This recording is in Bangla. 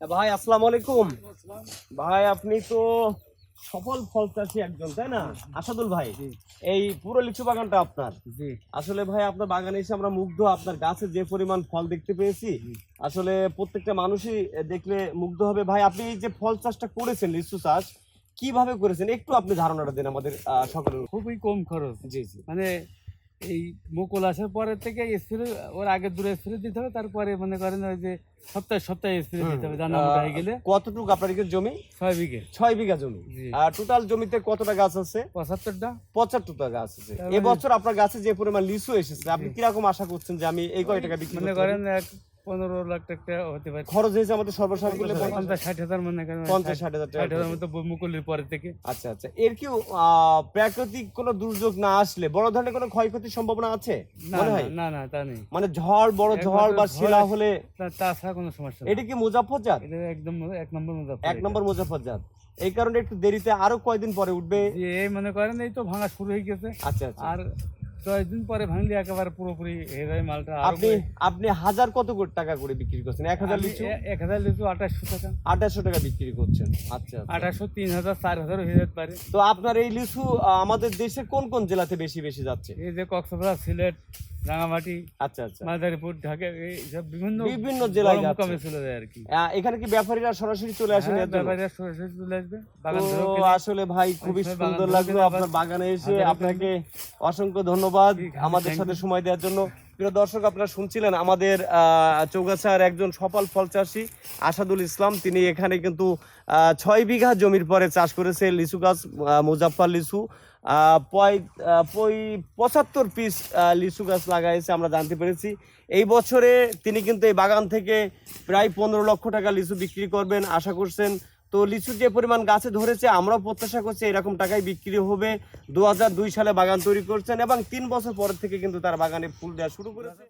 ভাই আসসালামু আলাইকুম। ভাই আপনি তো সফল ফল চাষী একজন, তাই না? আসাদুল ভাই, এই পুরো লিচু বাগানটা আপনার? জি। আসলে ভাই আপনার বাগানে এসে আমরা মুগ্ধ, আপনার গাছে যে পরিমাণ ফল দেখতে পেয়েছি আসলে প্রত্যেকটা মানুষই দেখলে মুগ্ধ হবে। ভাই আপনি এই যে ফল চাষটা করেছেন, লিচু চাষ কিভাবে করেছেন একটু আপনি ধারণাটা দেন আমাদের সকলের। খুবই কম খরচ। জি জি। মানে এই মুকুল আসার পরের থেকে স্প্রে, ওর আগে দূরে স্প্রে দিতে হবে, তারপরে মনে করেন ওই যে সপ্তাহে সপ্তাহে স্প্রে দিতে হবে দানা মোটা হয়ে গেলে। কতটুকু আপনার এখানে জমি? 6 বিঘে। 6 বিঘা জমি। জি। আর টোটাল জমিতে কতটা গাছ আছে? 75টা। 75টা গাছ আছে। তার মানে- এবছর আপনার গাছে যে পরিমাণ লিচু এসেছে আপনি কিরকম আশা করছেন যে আমি এই কয় টাকা বিক্রি মনে করতে করেন পারি? 15 লাখ টাকা হতে পারে। খরচ হয়েছে আমাদের সর্বসাকুল্যে 50-60 হাজার, মনে করেন 50-60 হাজার টাকা 60 হাজার মতো মুকুলের পরে থেকে। আচ্ছা আচ্ছা। এর কি প্রাকৃতিক কোনো দুর্যোগ না আসলে বড় ধরনের কোনো ক্ষয়ক্ষতির সম্ভাবনা আছে না মনে হয়? না না, তা নেই। মানে ঝড়, বড় ঝড় বা একমাত্র শিলা ঝড়- হলে? তাছাড়া কোনো সমস্যা নেই। এটা কি মুজাফফরজাত? এটা একদম 1 নম্বর মতো। 1 নম্বর মুজাফফরজাত। এই কারণে একটু দেরিতে, আরো কয়দিন পরে উঠবে? এই মনে করেন এই তো ভাঙা শুরু হয়ে গেছে। আচ্ছা আচ্ছা। আর 10 দিন পরে ভাঙলে একেবারে পুরোপুরি হয়ে যায় মালটা। আপনি আপনি হাজার কত টাকা করে বিক্রি করছেন? 1000 লিচু 1000 লিচু 2800 টাকা। 2800 টাকা বিক্রি করছেন। আচ্ছা আচ্ছা। 2800, 3000, 4000 হয়ে যেতে পারে। তো আপনার এই লিচু আমাদের দেশের কোন কোন জেলাতে বেশি বেশি যাচ্ছে? এই যে কক্সবাজার, সিলেট, রাঙামাটি, আচ্ছা আচ্ছা। মাদারীপুর, ঢাকা, এই সব বিভিন্ন জেলায় বড় মুকামে যাচ্ছে। চলে যায় আর কি। এখানে কি ব্যাপারীরা সরাসরি চলে আসেন হ্যাঁ, এর জন্য? ব্যাপারীরা সরাসরি চলে আসবে বাগান তো ধরেও কিনে। আসলে ভাই খুবই ওই সময় সুন্দর বাগান লাগলো ধরে আপনার আবার বাগানে এসে। হাজারে আপনাকে অসংখ্য ধন্যবাদ আমাদের thank সাথে you. সময় দেওয়ার জন্য। প্রিয় দর্শক, আপনারা শুনছিলেন আমাদের চৌগাছার একজন সফল ফল চাষী আসাদুল ইসলাম। তিনি এখানে কিন্তু 6 বিঘা জমির পরে চাষ করেছে লিচু গাছ, মুজাফফর লিচু। 75 পিস লিচু গাছ লাগাইছে আমরা জানতে পেরেছি। এই বছরে তিনি কিন্তু এই বাগান থেকে প্রায় 15 লক্ষ টাকা লিচু বিক্রি করবেন আশা করছেন। তো লিচু যে পরিমাণ গাছে ধরেছে আমরাও প্রত্যাশা করছি এরকম টাকায় বিক্রি হবে। 2002 সালে বাগান তৈরি করছেন এবং 3 বছর পর থেকে কিন্তু তার বাগানে ফুল দেওয়া শুরু করেছে।